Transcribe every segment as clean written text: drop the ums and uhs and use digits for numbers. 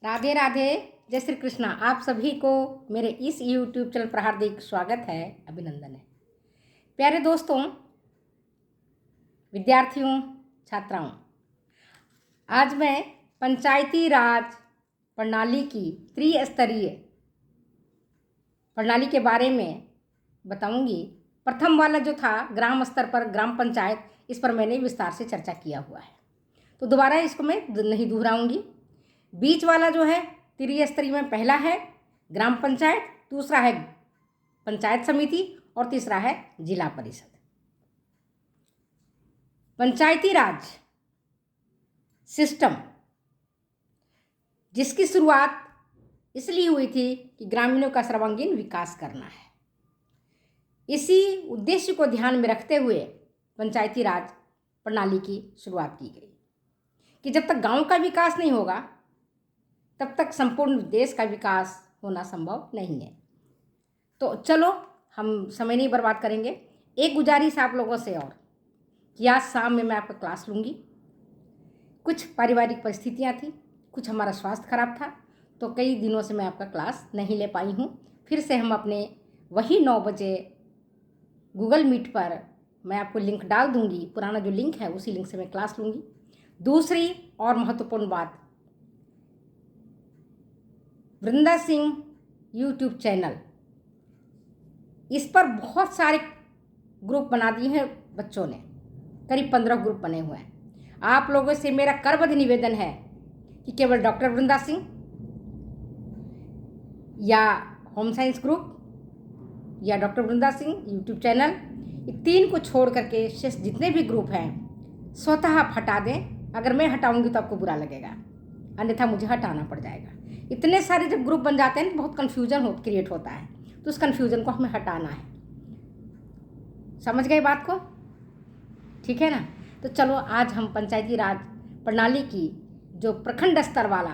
राधे राधे, जय श्री कृष्णा। आप सभी को मेरे इस YouTube चैनल पर हार्दिक स्वागत है, अभिनंदन है। प्यारे दोस्तों, विद्यार्थियों, छात्राओं, आज मैं पंचायती राज प्रणाली की त्रिस्तरीय प्रणाली के बारे में बताऊंगी। प्रथम वाला जो था ग्राम स्तर पर ग्राम पंचायत, इस पर मैंने विस्तार से चर्चा किया हुआ है, तो दोबारा इसको मैं नहीं दोहराऊंगी। बीच वाला जो है त्रिस्तरीय में पहला है ग्राम पंचायत, दूसरा है पंचायत समिति और तीसरा है जिला परिषद। पंचायती राज सिस्टम जिसकी शुरुआत इसलिए हुई थी कि ग्रामीणों का सर्वांगीण विकास करना है। इसी उद्देश्य को ध्यान में रखते हुए पंचायती राज प्रणाली की शुरुआत की गई कि जब तक गांव का विकास नहीं होगा तब तक संपूर्ण देश का विकास होना संभव नहीं है। तो चलो हम समय नहीं बर्बाद करेंगे। एक गुजारिश आप लोगों से और कि आज शाम में मैं आपका क्लास लूँगी। कुछ पारिवारिक परिस्थितियाँ थी, कुछ हमारा स्वास्थ्य खराब था, तो कई दिनों से मैं आपका क्लास नहीं ले पाई हूँ। फिर से हम अपने वही 9 बजे गूगल मीट पर मैं आपको लिंक डाल दूँगी। पुराना जो लिंक है उसी लिंक से मैं क्लास लूँगी। दूसरी और महत्वपूर्ण बात, वृंदा सिंह YouTube चैनल, इस पर बहुत सारे ग्रुप बना दिए हैं बच्चों ने, करीब 15 ग्रुप बने हुए हैं। आप लोगों से मेरा करबद्ध निवेदन है कि केवल डॉक्टर वृंदा सिंह या होम साइंस ग्रुप या डॉक्टर वृंदा सिंह YouTube चैनल, ये 3 को छोड़ करके शेष जितने भी ग्रुप हैं स्वतः आप हटा दें। अगर मैं हटाऊंगी तो आपको बुरा लगेगा, अन्यथा मुझे हटाना पड़ जाएगा। इतने सारे जब ग्रुप बन जाते हैं तो बहुत कन्फ्यूजन क्रिएट होता है, तो उस कन्फ्यूजन को हमें हटाना है। समझ गए बात को? ठीक है ना? तो चलो आज हम पंचायती राज प्रणाली की जो प्रखंड स्तर वाला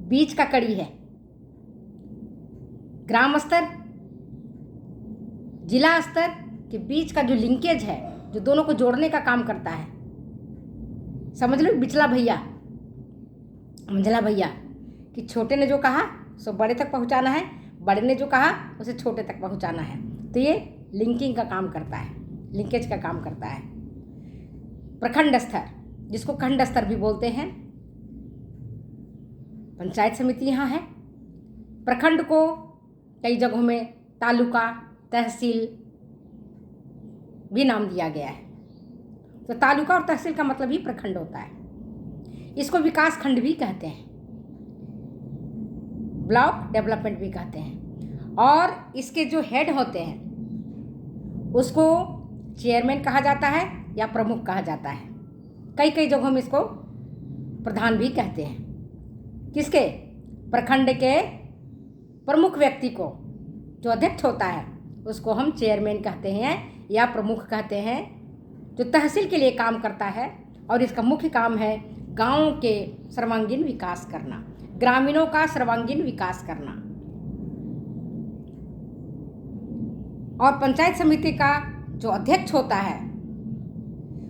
बीच का कड़ी है, ग्राम स्तर जिला स्तर के बीच का जो लिंकेज है, जो दोनों को जोड़ने का काम करता है, समझ लो बिचला भैया मंझला भैया कि छोटे ने जो कहा सो बड़े तक पहुंचाना है, बड़े ने जो कहा उसे छोटे तक पहुंचाना है। तो ये लिंकिंग का काम करता है, लिंकेज का काम करता है। प्रखंड स्तर जिसको खंड स्तर भी बोलते हैं, पंचायत समिति यहाँ है। प्रखंड को कई जगहों में तालुका, तहसील भी नाम दिया गया है। तो तालुका और तहसील का मतलब ही प्रखंड होता है। इसको विकास खंड भी कहते हैं, ब्लॉक डेवलपमेंट भी कहते हैं। और इसके जो हेड होते हैं उसको चेयरमैन कहा जाता है या प्रमुख कहा जाता है। कई कई जगहों में इसको प्रधान भी कहते हैं। किसके? प्रखंड के प्रमुख व्यक्ति को, जो अध्यक्ष होता है उसको हम चेयरमैन कहते हैं या प्रमुख कहते हैं, जो तहसील के लिए काम करता है। और इसका मुख्य काम है गांव के सर्वांगीण विकास करना, ग्रामीणों का सर्वांगीण विकास करना। और पंचायत समिति का जो अध्यक्ष होता है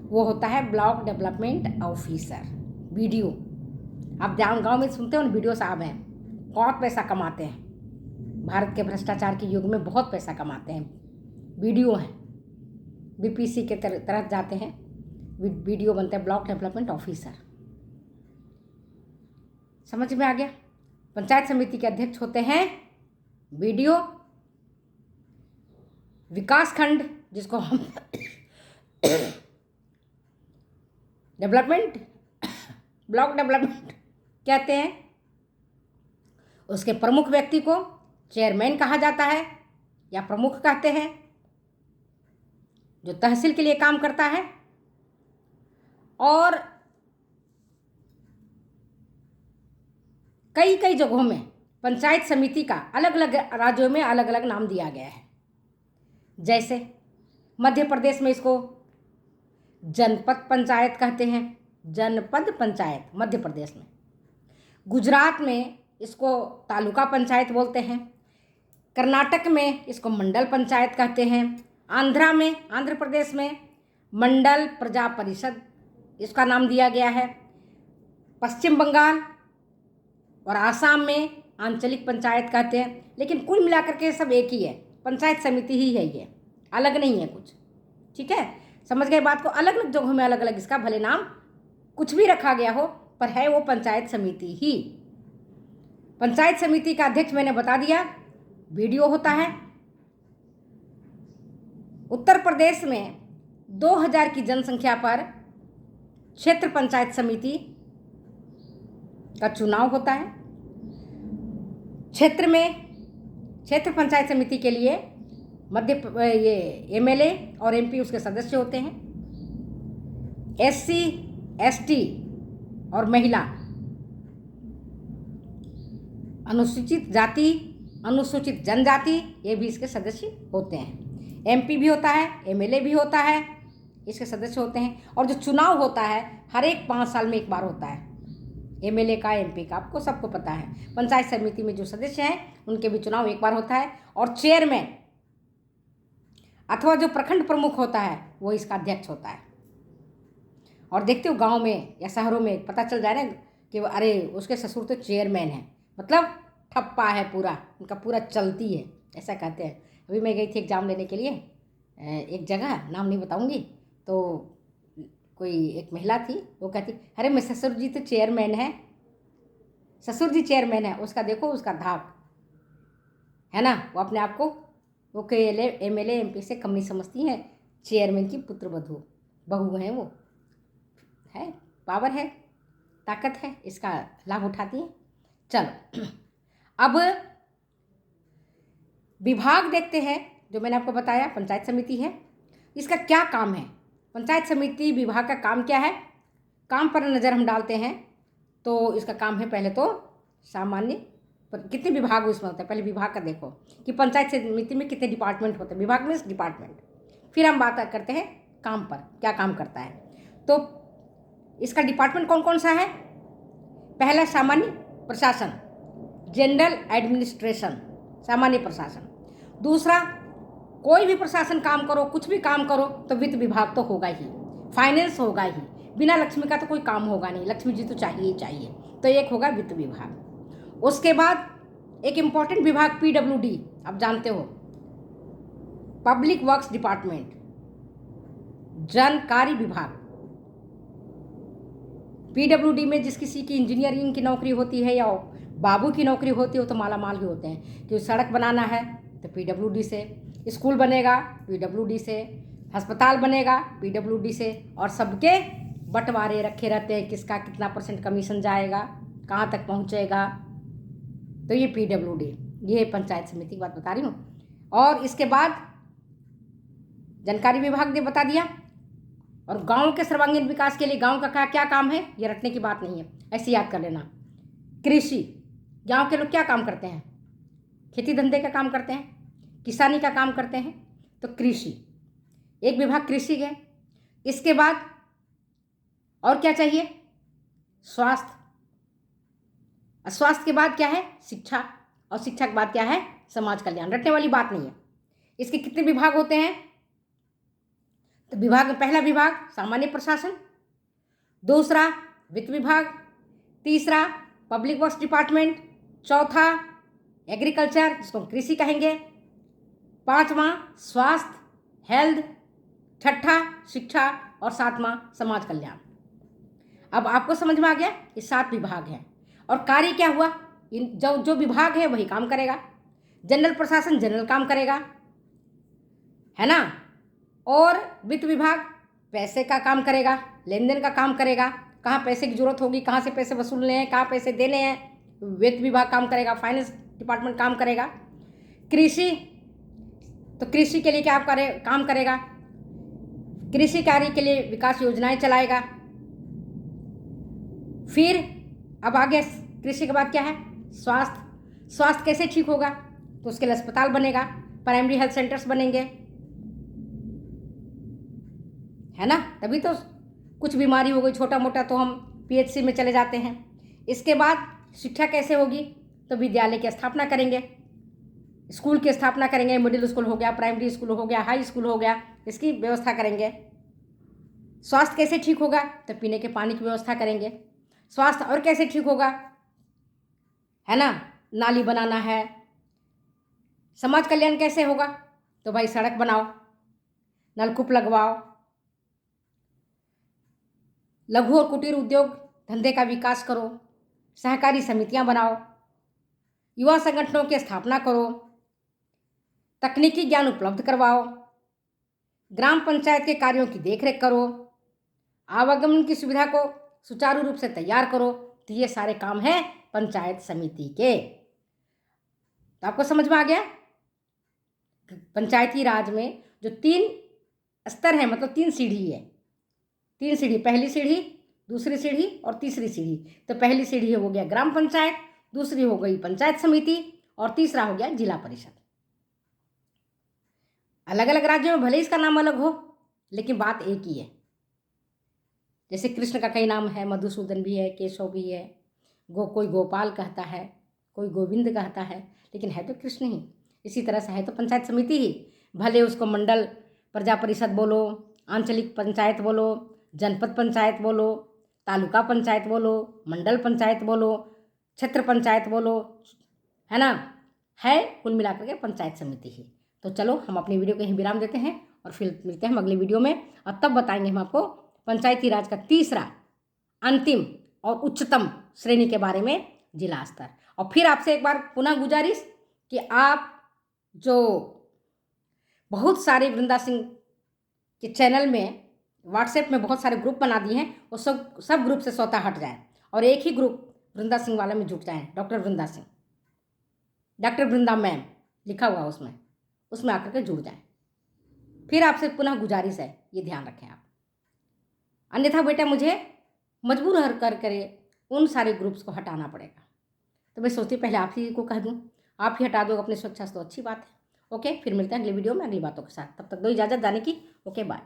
वो होता है ब्लॉक डेवलपमेंट ऑफिसर, BDO। आप गांव में सुनते हो ना, BDO साहब हैं, बहुत पैसा कमाते हैं। भारत के भ्रष्टाचार के युग में बहुत पैसा कमाते हैं, BDO हैं। BPC के तरफ जाते हैं, BDO बनते हैं, ब्लॉक डेवलपमेंट ऑफिसर। समझ में आ गया? पंचायत समिति के अध्यक्ष होते हैं BDO। विकास खंड जिसको हम डेवलपमेंट ब्लॉक डेवलपमेंट कहते हैं, उसके प्रमुख व्यक्ति को चेयरमैन कहा जाता है या प्रमुख कहते हैं, जो तहसील के लिए काम करता है। और कई कई जगहों में पंचायत समिति का अलग अलग राज्यों में अलग अलग नाम दिया गया है। जैसे मध्य प्रदेश में इसको जनपद पंचायत कहते हैं, जनपद पंचायत मध्य प्रदेश में। गुजरात में इसको तालुका पंचायत बोलते हैं। कर्नाटक में इसको मंडल पंचायत कहते हैं। आंध्र प्रदेश में मंडल प्रजा परिषद इसका नाम दिया गया है। पश्चिम बंगाल और आसाम में आंचलिक पंचायत कहते हैं। लेकिन कुल मिलाकर के सब एक ही है, पंचायत समिति ही है, ये अलग नहीं है कुछ। ठीक है, समझ गए बात को। अलग अलग जगहों में अलग अलग इसका भले नाम कुछ भी रखा गया हो, पर है वो पंचायत समिति ही। पंचायत समिति का अध्यक्ष मैंने बता दिया, वीडियो होता है। उत्तर प्रदेश में 2000 की जनसंख्या पर क्षेत्र पंचायत समिति का चुनाव होता है। क्षेत्र पंचायत समिति के लिए ये एमएलए और एमपी उसके सदस्य होते हैं। एससी, एसटी और महिला, अनुसूचित जाति, अनुसूचित जनजाति, ये भी इसके सदस्य होते हैं। एमपी भी होता है, एमएलए भी होता है, इसके सदस्य होते हैं। और जो चुनाव होता है हर एक 5 साल में एक बार होता है, एमएलए का, एमपी का, आपको सबको पता है। पंचायत समिति में जो सदस्य हैं उनके भी चुनाव एक बार होता है। और चेयरमैन अथवा जो प्रखंड प्रमुख होता है वो इसका अध्यक्ष होता है। और देखते हो गांव में या शहरों में पता चल जाए ना कि अरे उसके ससुर तो चेयरमैन है, मतलब ठप्पा है पूरा, उनका पूरा चलती है, ऐसा कहते हैं। अभी मैं गई थी एग्ज़ाम लेने के लिए एक जगह, नाम नहीं बताऊंगी, तो कोई एक महिला थी, वो कहती अरे मेरे ससुर जी तो चेयरमैन है, ससुर जी चेयरमैन है। उसका देखो उसका धाक है ना, वो अपने आप को वो के एमएलए एमपी से कम नहीं समझती हैं, चेयरमैन की पुत्र बहू हैं वो, है, पावर है, ताकत है, इसका लाभ उठाती हैं। चलो अब विभाग देखते हैं। जो मैंने आपको बताया पंचायत समिति है, इसका क्या काम है? पंचायत समिति विभाग का काम क्या है? काम पर नज़र हम डालते हैं तो इसका काम है, पहले तो सामान्य कितने विभाग उसमें होते हैं, पहले विभाग का देखो कि पंचायत समिति में कितने डिपार्टमेंट होते हैं। विभाग में डिपार्टमेंट, फिर हम बात करते हैं काम पर क्या काम करता है। तो इसका डिपार्टमेंट कौन कौन सा है? पहला सामान्य प्रशासन, जनरल एडमिनिस्ट्रेशन, सामान्य प्रशासन। दूसरा, कोई भी प्रशासन काम करो, कुछ भी काम करो तो वित्त विभाग तो होगा ही, फाइनेंस होगा ही, बिना लक्ष्मी का तो कोई काम होगा नहीं, लक्ष्मी जी तो चाहिए ही चाहिए, तो एक होगा वित्त विभाग। उसके बाद एक इम्पॉर्टेंट विभाग पीडब्ल्यूडी, आप जानते हो, पब्लिक वर्क्स डिपार्टमेंट, जन कार्य विभाग। पीडब्ल्यूडी में जिस किसी की इंजीनियरिंग की नौकरी होती है या बाबू की नौकरी होती है वो तो माला माल ही होते हैं कि सड़क बनाना है तो पीडब्ल्यूडी से, स्कूल बनेगा पीडब्ल्यूडी से, अस्पताल बनेगा पीडब्ल्यूडी से, और सबके बंटवारे रखे रहते हैं, किसका कितना % कमीशन जाएगा, कहाँ तक पहुँचेगा, तो ये पीडब्ल्यूडी, ये पंचायत समिति की बात बता रही हूँ। और इसके बाद जानकारी विभाग ने बता दिया। और गांव के सर्वांगीण विकास के लिए गांव का क्या काम है, ये रटने की बात नहीं है, ऐसे याद कर लेना। कृषि, गांव के लोग क्या काम करते हैं? खेती धंधे का काम करते हैं, किसानी का काम करते हैं, तो कृषि, एक विभाग कृषि है। इसके बाद और क्या चाहिए? स्वास्थ्य, स्वास्थ्य के बाद क्या है? शिक्षा, और शिक्षा के बाद क्या है? समाज कल्याण। रटने वाली बात नहीं है। इसके कितने विभाग होते हैं? तो विभाग में पहला विभाग सामान्य प्रशासन, दूसरा वित्त विभाग, तीसरा पब्लिक वर्क्स डिपार्टमेंट, चौथा एग्रीकल्चर जिसको हम कृषि कहेंगे, पांचवा स्वास्थ्य हेल्थ, छठा शिक्षा और सातवां समाज कल्याण। अब आपको समझ में आ गया, ये 7 विभाग हैं। और कार्य क्या हुआ? इन जो विभाग है वही काम करेगा। जनरल प्रशासन जनरल काम करेगा, है ना। और वित्त विभाग पैसे का काम करेगा, लेन देन का काम करेगा, कहाँ पैसे की जरूरत होगी, कहाँ से पैसे वसूलने हैं, कहाँ पैसे देने हैं, वित्त विभाग काम करेगा। फाइनेंस डिपार्टमेंट काम करेगा। कृषि, तो कृषि के लिए क्या काम करेगा? कृषि कार्य के लिए विकास योजनाएं चलाएगा। फिर अब आगे कृषि के बाद क्या है? स्वास्थ्य, स्वास्थ्य कैसे ठीक होगा? तो उसके लिए अस्पताल बनेगा, प्राइमरी हेल्थ सेंटर्स बनेंगे, है ना। तभी तो कुछ बीमारी हो गई छोटा मोटा तो हम पीएचसी में चले जाते हैं। इसके बाद शिक्षा कैसे होगी? तो विद्यालय की स्थापना करेंगे, स्कूल की स्थापना करेंगे, मिडिल स्कूल हो गया, प्राइमरी स्कूल हो गया, हाई स्कूल हो गया, इसकी व्यवस्था करेंगे। स्वास्थ्य कैसे ठीक होगा? तो पीने के पानी की व्यवस्था करेंगे। स्वास्थ्य और कैसे ठीक होगा? है ना, नाली बनाना है। समाज कल्याण कैसे होगा? तो भाई सड़क बनाओ, नलकूप लगवाओ, लघु और कुटीर उद्योग धंधे का विकास करो, सहकारी समितियां बनाओ, युवा संगठनों की स्थापना करो, तकनीकी ज्ञान उपलब्ध करवाओ, ग्राम पंचायत के कार्यों की देखरेख करो, आवागमन की सुविधा को सुचारू रूप से तैयार करो। तो ये सारे काम हैं पंचायत समिति के। तो आपको समझ में आ गया? पंचायती राज में जो 3 स्तर हैं, मतलब 3 सीढ़ी है। 3 सीढ़ी, पहली सीढ़ी, दूसरी सीढ़ी और तीसरी सीढ़ी। तो पहली सीढ़ी हो गया ग्राम पंचायत, दूसरी हो गई पंचायत समिति और तीसरा हो गया जिला परिषद। अलग अलग राज्यों में भले इसका नाम अलग हो, लेकिन बात एक ही है। जैसे कृष्ण का कई नाम है, मधुसूदन भी है, केशव भी है, कोई गोपाल कहता है, कोई गोविंद कहता है, लेकिन है तो कृष्ण ही। इसी तरह से है तो पंचायत समिति ही। भले उसको मंडल प्रजा परिषद बोलो, आंचलिक पंचायत बोलो, जनपद पंचायत बोलो, तालुका पंचायत बोलो, मंडल पंचायत बोलो, क्षेत्र पंचायत बोलो, है ना, है कुल मिलाकर के पंचायत समिति ही। तो चलो हम अपनी वीडियो को यहीं विराम देते हैं और फिर मिलते हैं हम अगली वीडियो में, और तब बताएंगे हम आपको पंचायती राज का तीसरा, अंतिम और उच्चतम श्रेणी के बारे में, जिला स्तर। और फिर आपसे एक बार पुनः गुजारिश कि आप जो बहुत सारे वृंदा सिंह के चैनल में व्हाट्सएप में बहुत सारे ग्रुप बना दिए हैं, वो सब ग्रुप से स्वतः हट जाएं और एक ही ग्रुप वृंदा सिंह वाला में जुट जाएं। डॉक्टर वृंदा सिंह, डॉक्टर वृंदा मैम लिखा हुआ उसमें आकर के जुड़ जाएं। फिर आपसे पुनः गुजारिश है, ये ध्यान रखें आप, अन्यथा बेटा मुझे मजबूर हर कर करे उन सारे ग्रुप्स को हटाना पड़ेगा। तो मैं सोचती पहले आप ही को कह दूं, आप ही हटा दो अपनी स्वेच्छा से, तो अच्छी बात है। ओके, फिर मिलते हैं अगली वीडियो में अगली बातों के साथ। तब तक दो इजाज़त जाने की। Okay, bye.